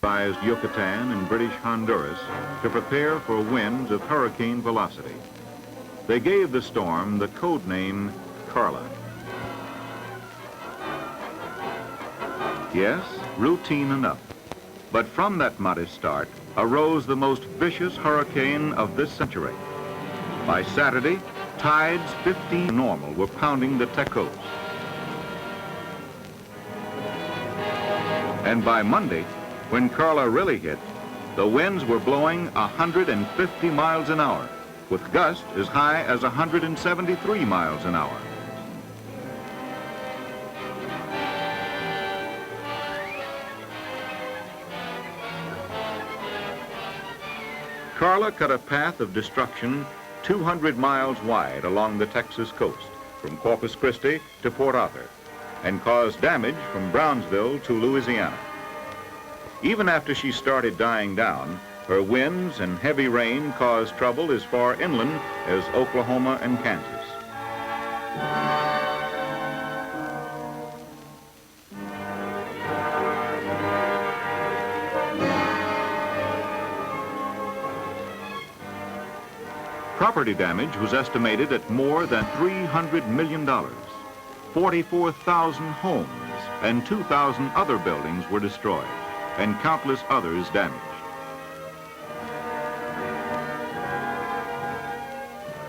advised Yucatan and British Honduras to prepare for winds of hurricane velocity. They gave the storm the code name Carla. Yes, routine enough. But from that modest start arose the most vicious hurricane of this century. By Saturday, tides 15 normal were pounding the Texas coast. And by Monday, when Carla really hit, the winds were blowing 150 miles an hour, with gusts as high as 173 miles an hour. Carla cut a path of destruction 200 miles wide along the Texas coast, from Corpus Christi to Port Arthur, and caused damage from Brownsville to Louisiana. Even after she started dying down, her winds and heavy rain caused trouble as far inland as Oklahoma and Kansas. Property damage was estimated at more than $300 million. 44,000 homes and 2,000 other buildings were destroyed, and countless others damaged.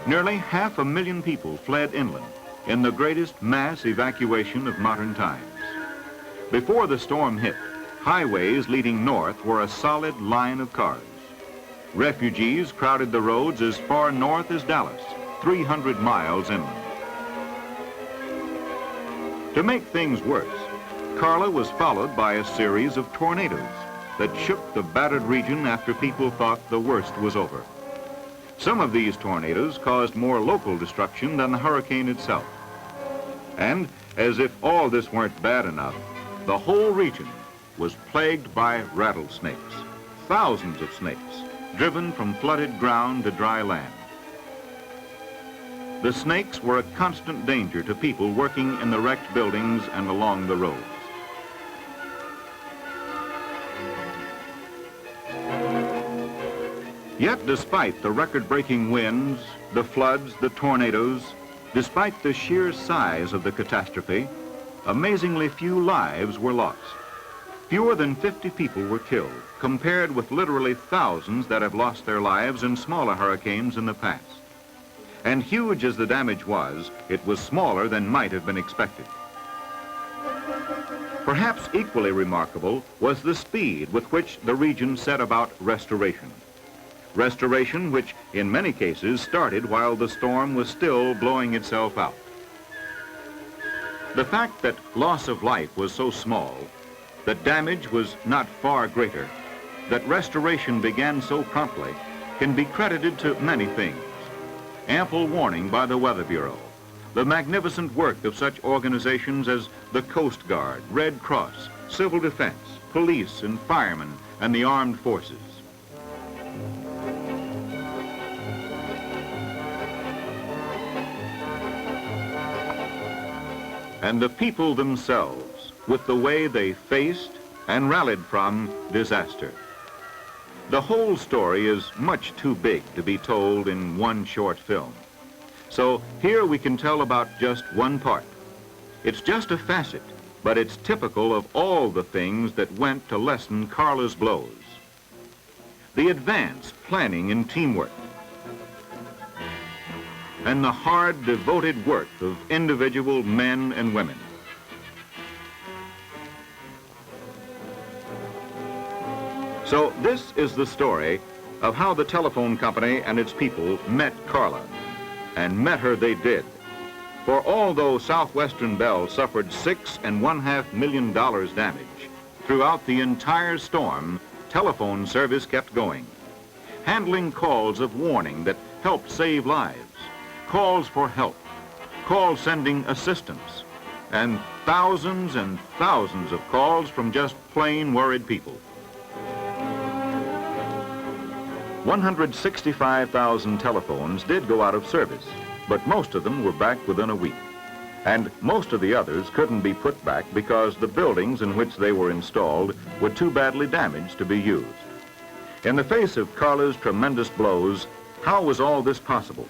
Nearly 500,000 people fled inland in the greatest mass evacuation of modern times. Before the storm hit, highways leading north were a solid line of cars. Refugees crowded the roads as far north as Dallas, 300 miles inland. To make things worse, Carla was followed by a series of tornadoes that shook the battered region after people thought the worst was over. Some of these tornadoes caused more local destruction than the hurricane itself. And as if all this weren't bad enough, the whole region was plagued by rattlesnakes, thousands of snakes, driven from flooded ground to dry land. The snakes were a constant danger to people working in the wrecked buildings and along the roads. Yet despite the record-breaking winds, the floods, the tornadoes, despite the sheer size of the catastrophe, amazingly few lives were lost. Fewer than 50 people were killed, compared with literally thousands that have lost their lives in smaller hurricanes in the past. And huge as the damage was, it was smaller than might have been expected. Perhaps equally remarkable was the speed with which the region set about restoration. Restoration which, in many cases, started while the storm was still blowing itself out. The fact that loss of life was so small, that damage was not far greater, that restoration began so promptly, can be credited to many things. Ample warning by the Weather Bureau, the magnificent work of such organizations as the Coast Guard, Red Cross, Civil Defense, police and firemen, and the armed forces. And the people themselves, with the way they faced and rallied from disaster. The whole story is much too big to be told in one short film. So here we can tell about just one part. It's just a facet, but it's typical of all the things that went to lessen Carla's blows. The advance, planning, and teamwork. And the hard, devoted work of individual men and women. So this is the story of how the telephone company and its people met Carla. And met her they did. For although Southwestern Bell suffered $6.5 million damage, throughout the entire storm, telephone service kept going, handling calls of warning that helped save lives, calls for help, calls sending assistance, and thousands of calls from just plain worried people. 165,000 telephones did go out of service, but most of them were back within a week. and most of the others couldn't be put back because the buildings in which they were installed were too badly damaged to be used. In the face of Carla's tremendous blows, how was all this possible?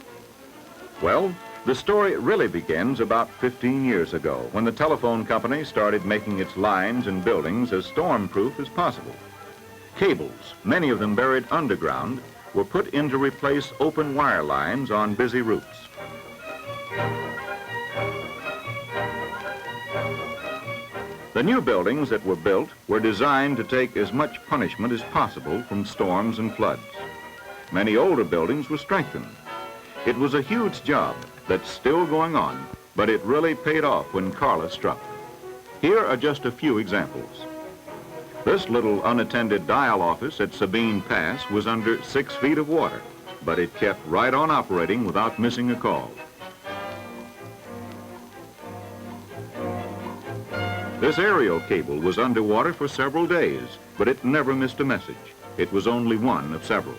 Well, the story really begins about 15 years ago when the telephone company started making its lines and buildings as storm-proof as possible. Cables, many of them buried underground, were put in to replace open wire lines on busy routes. The new buildings that were built were designed to take as much punishment as possible from storms and floods. Many older buildings were strengthened. It was a huge job that's still going on, but it really paid off when Carla struck. Here are just a few examples. This little unattended dial office at Sabine Pass was under 6 feet of water, but it kept right on operating without missing a call. This aerial cable was underwater for several days, but it never missed a message. It was only one of several.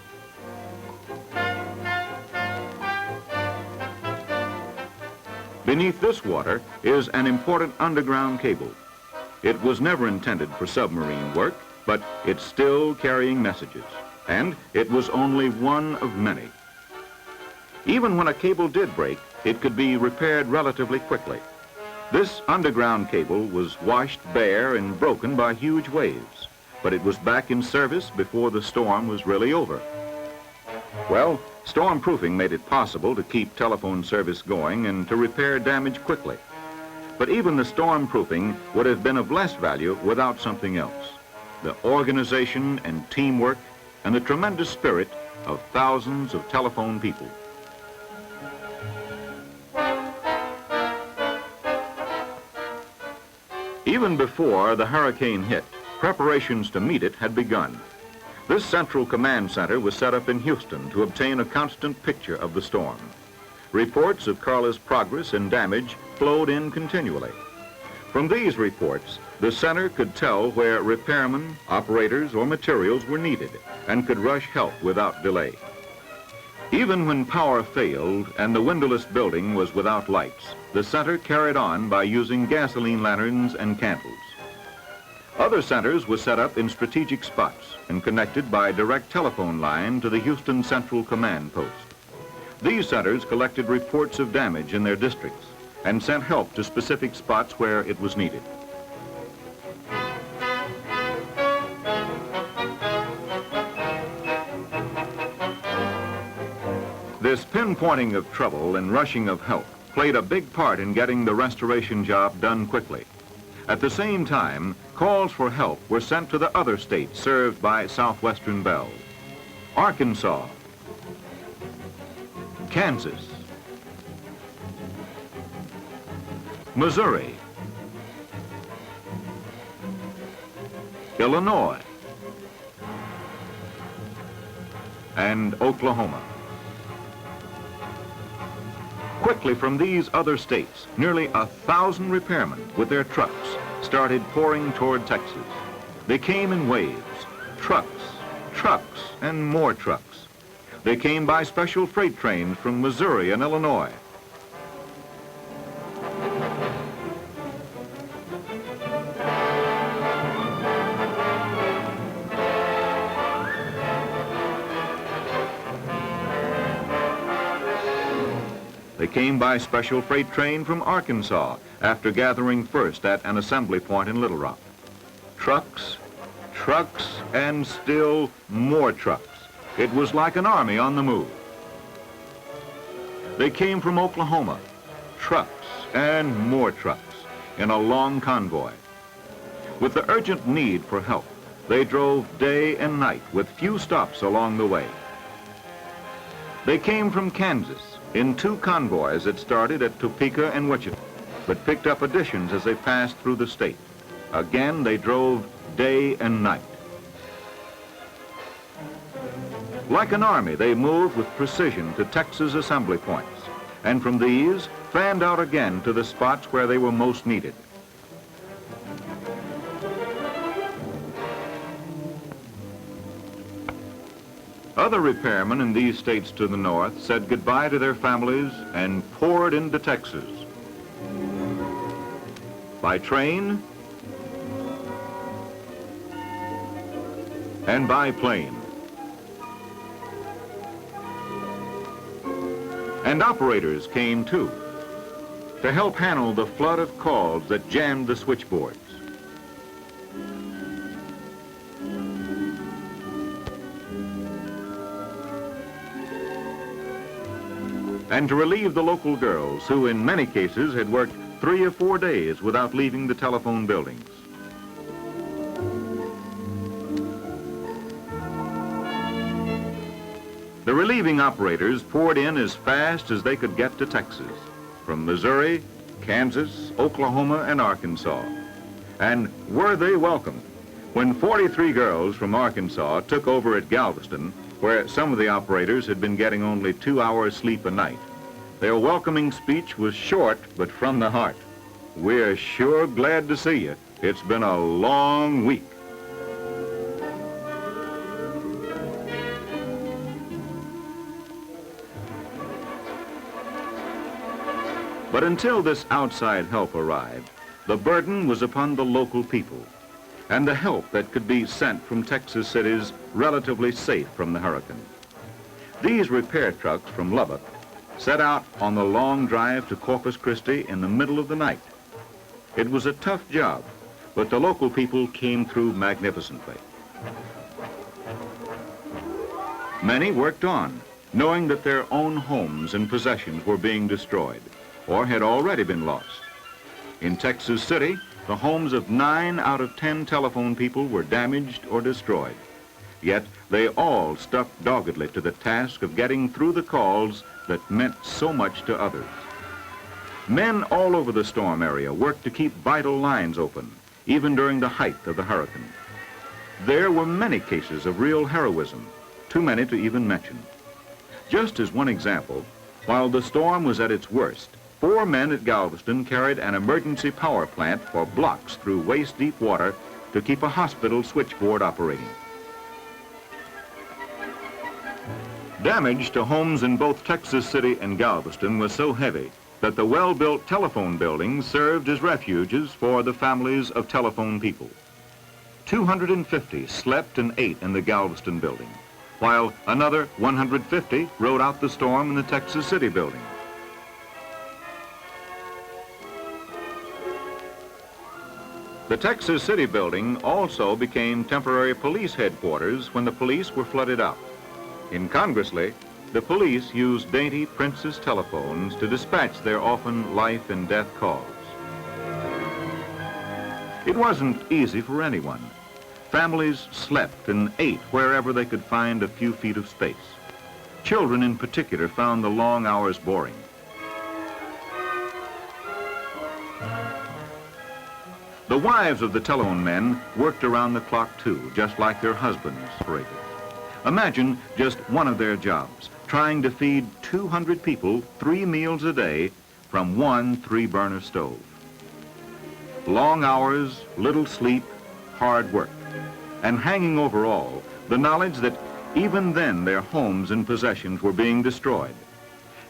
Beneath this water is an important underground cable. It was never intended for submarine work, but it's still carrying messages, and it was only one of many. Even when a cable did break, it could be repaired relatively quickly. This underground cable was washed bare and broken by huge waves, but it was back in service before the storm was really over. Well, stormproofing made it possible to keep telephone service going and to repair damage quickly. But even the stormproofing would have been of less value without something else: the organization and teamwork and the tremendous spirit of thousands of telephone people. Even before the hurricane hit, preparations to meet it had begun. This central command center was set up in Houston to obtain a constant picture of the storm. Reports of Carla's progress and damage flowed in continually. From these reports, the center could tell where repairmen, operators, or materials were needed and could rush help without delay. Even when power failed and the windowless building was without lights, the center carried on by using gasoline lanterns and candles. Other centers were set up in strategic spots and connected by a direct telephone line to the Houston Central Command Post. These centers collected reports of damage in their districts and sent help to specific spots where it was needed. This pinpointing of trouble and rushing of help played a big part in getting the restoration job done quickly. At the same time, calls for help were sent to the other states served by Southwestern Bell: Arkansas, Kansas, Missouri, Illinois, and Oklahoma. Quickly from these other states, nearly 1,000 repairmen with their trucks started pouring toward Texas. They came in waves: trucks, trucks, and more trucks. They came by special freight trains from Missouri and Illinois. They came by special freight train from Arkansas after gathering first at an assembly point in Little Rock. Trucks, trucks, and still more trucks. It was like an army on the move. They came from Oklahoma, trucks and more trucks in a long convoy. With the urgent need for help, they drove day and night with few stops along the way. They came from Kansas in 2 convoys that started at Topeka and Wichita, but picked up additions as they passed through the state. Again, they drove day and night. Like an army, they moved with precision to Texas assembly points, and from these, fanned out again to the spots where they were most needed. Other repairmen in these states to the north said goodbye to their families and poured into Texas. by train, and by plane. And operators came too, to help handle the flood of calls that jammed the switchboards. And to relieve the local girls who in many cases had worked 3 or 4 days without leaving the telephone buildings. The relieving operators poured in as fast as they could get to Texas, from Missouri, Kansas, Oklahoma, and Arkansas. And were they welcome when 43 girls from Arkansas took over at Galveston, where some of the operators had been getting only 2 hours sleep a night. Their welcoming speech was short, but from the heart. We're sure glad to see you. It's been a long week. But until this outside help arrived, the burden was upon the local people, and the help that could be sent from Texas cities relatively safe from the hurricane. These repair trucks from Lubbock set out on the long drive to Corpus Christi in the middle of the night. It was a tough job, but the local people came through magnificently. Many worked on, knowing that their own homes and possessions were being destroyed or had already been lost. In Texas City, the homes of 9 out of 10 telephone people were damaged or destroyed. Yet they all stuck doggedly to the task of getting through the calls that meant so much to others. Men all over the storm area worked to keep vital lines open, even during the height of the hurricane. There were many cases of real heroism, too many to even mention. Just as one example, while the storm was at its worst, 4 men at Galveston carried an emergency power plant for blocks through waist-deep water to keep a hospital switchboard operating. Damage to homes in both Texas City and Galveston was so heavy that the well-built telephone buildings served as refuges for the families of telephone people. 250 slept and ate in the Galveston building, while another 150 rode out the storm in the Texas City building. The Texas City building also became temporary police headquarters when the police were flooded out. Incongruously, the police used dainty Princess telephones to dispatch their often life and death calls. It wasn't easy for anyone. Families slept and ate wherever they could find a few feet of space. Children in particular found the long hours boring. The wives of the telephone men worked around the clock too, just like their husbands operated. Imagine just one of their jobs, trying to feed 200 people 3 meals a day from one 3-burner stove. Long hours, little sleep, hard work, and hanging over all, the knowledge that even then their homes and possessions were being destroyed.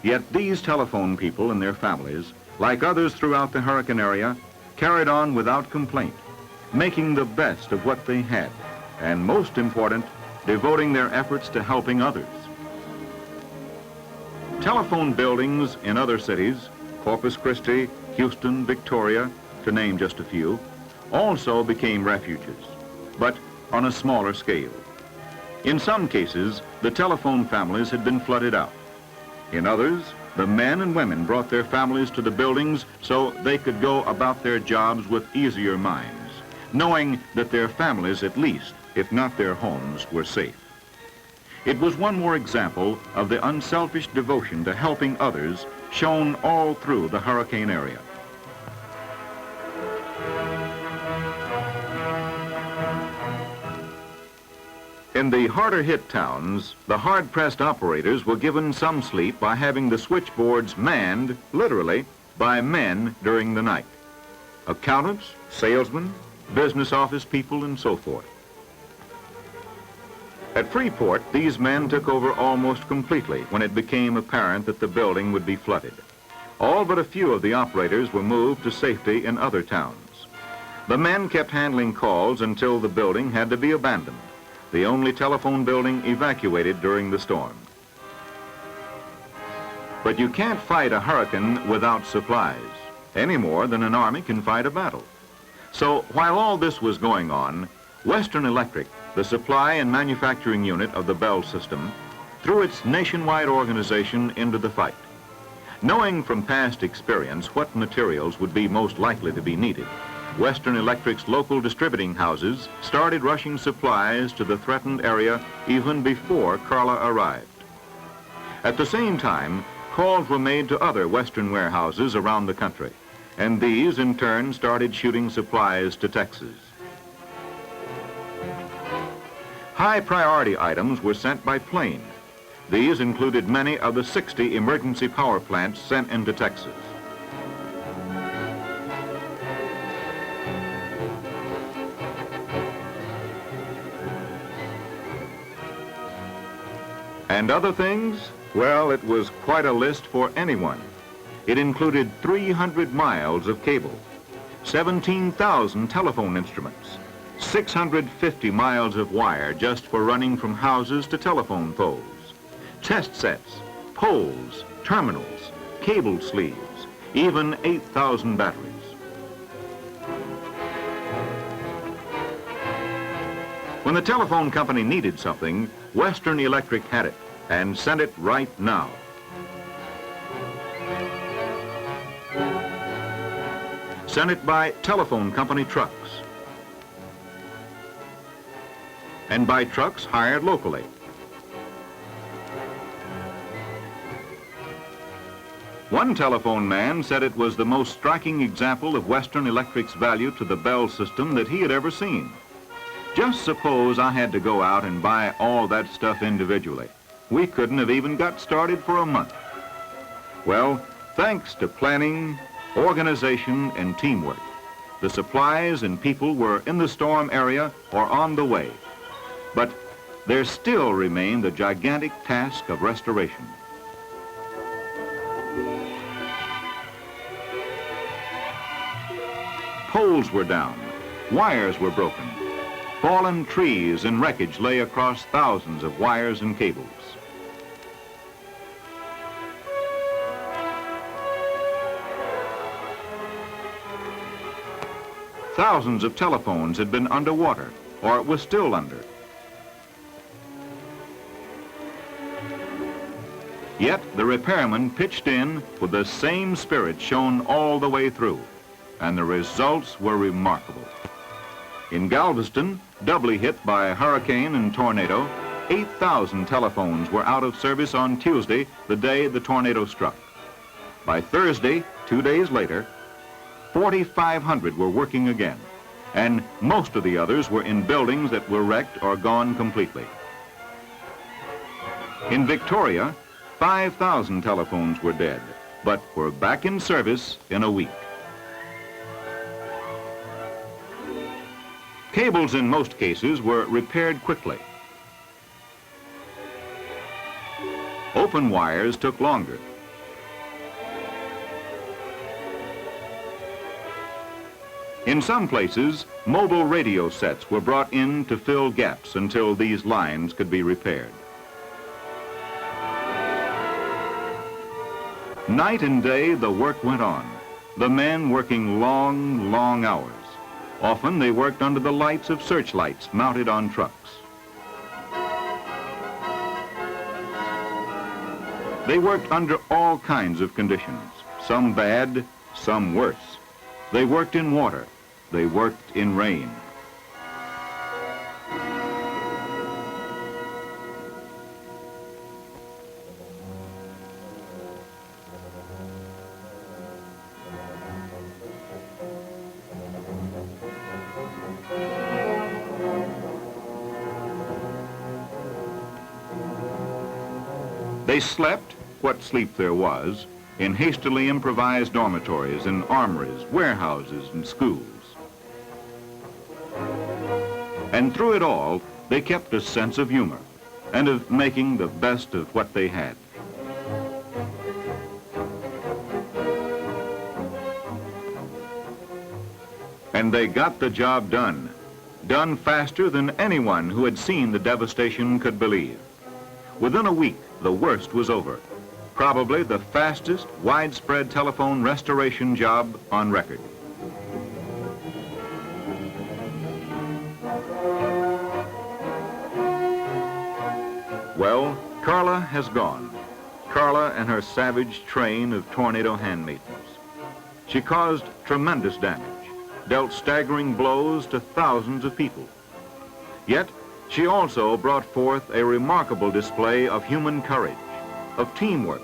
Yet these telephone people and their families, like others throughout the hurricane area, carried on without complaint, making the best of what they had, and most important, devoting their efforts to helping others. Telephone buildings in other cities, Corpus Christi, Houston, Victoria, to name just a few, also became refuges, but on a smaller scale. In some cases, the telephone families had been flooded out. In others, the men and women brought their families to the buildings so they could go about their jobs with easier minds, knowing that their families at least, if not their homes, were safe. It was one more example of the unselfish devotion to helping others shown all through the hurricane area. In the harder-hit towns, the hard-pressed operators were given some sleep by having the switchboards manned, literally, by men during the night. Accountants, salesmen, business office people, and so forth. At Freeport, these men took over almost completely when it became apparent that the building would be flooded. All but a few of the operators were moved to safety in other towns. The men kept handling calls until the building had to be abandoned, the only telephone building evacuated during the storm. But you can't fight a hurricane without supplies, any more than an army can fight a battle. So while all this was going on, Western Electric, the supply and manufacturing unit of the Bell system, threw its nationwide organization into the fight. Knowing from past experience what materials would be most likely to be needed, Western Electric's local distributing houses started rushing supplies to the threatened area even before Carla arrived. At the same time, calls were made to other Western warehouses around the country, and these in turn started shooting supplies to Texas. High priority items were sent by plane. These included many of the 60 emergency power plants sent into Texas. And other things? Well, it was quite a list for anyone. It included 300 miles of cable, 17,000 telephone instruments, 650 miles of wire just for running from houses to telephone poles, test sets, poles, terminals, cable sleeves, even 8,000 batteries. When the telephone company needed something, Western Electric had it and sent it right now. Sent it by telephone company trucks and by trucks hired locally. One telephone man said it was the most striking example of Western Electric's value to the Bell system that he had ever seen. Just suppose I had to go out and buy all that stuff individually. We couldn't have even got started for a month. Well, thanks to planning, organization, and teamwork, the supplies and people were in the storm area or on the way. But there still remained the gigantic task of restoration. Poles were down, wires were broken. Fallen trees and wreckage lay across thousands of wires and cables. Thousands of telephones had been underwater, or was still under. Yet the repairmen pitched in with the same spirit shown all the way through, and the results were remarkable. In Galveston, doubly hit by a hurricane and tornado, 8,000 telephones were out of service on Tuesday, the day the tornado struck. By Thursday, 2 days later, 4,500 were working again, and most of the others were in buildings that were wrecked or gone completely. In Victoria, 5,000 telephones were dead, but were back in service in a week. Cables in most cases were repaired quickly. Open wires took longer. In some places, mobile radio sets were brought in to fill gaps until these lines could be repaired. Night and day, the work went on, the men working long, long hours. Often they worked under the lights of searchlights mounted on trucks. They worked under all kinds of conditions, some bad, some worse. They worked in water. They worked in rain. They slept, what sleep there was, in hastily improvised dormitories and armories, warehouses, and schools. And through it all, they kept a sense of humor and of making the best of what they had. And they got the job done. Done faster than anyone who had seen the devastation could believe. Within a week, the worst was over. Probably the fastest widespread telephone restoration job on record. Well, Carla has gone. Carla and her savage train of tornado handmaidens. She caused tremendous damage, dealt staggering blows to thousands of people. Yet, she also brought forth a remarkable display of human courage, of teamwork,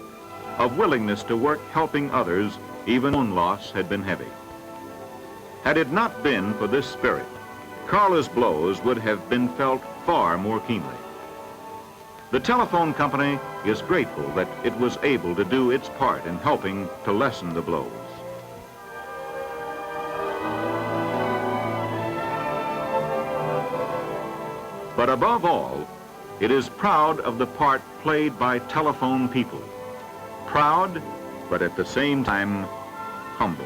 of willingness to work helping others, even when loss had been heavy. Had it not been for this spirit, Carla's blows would have been felt far more keenly. The telephone company is grateful that it was able to do its part in helping to lessen the blows. But above all, it is proud of the part played by telephone people. Proud, but at the same time, humble.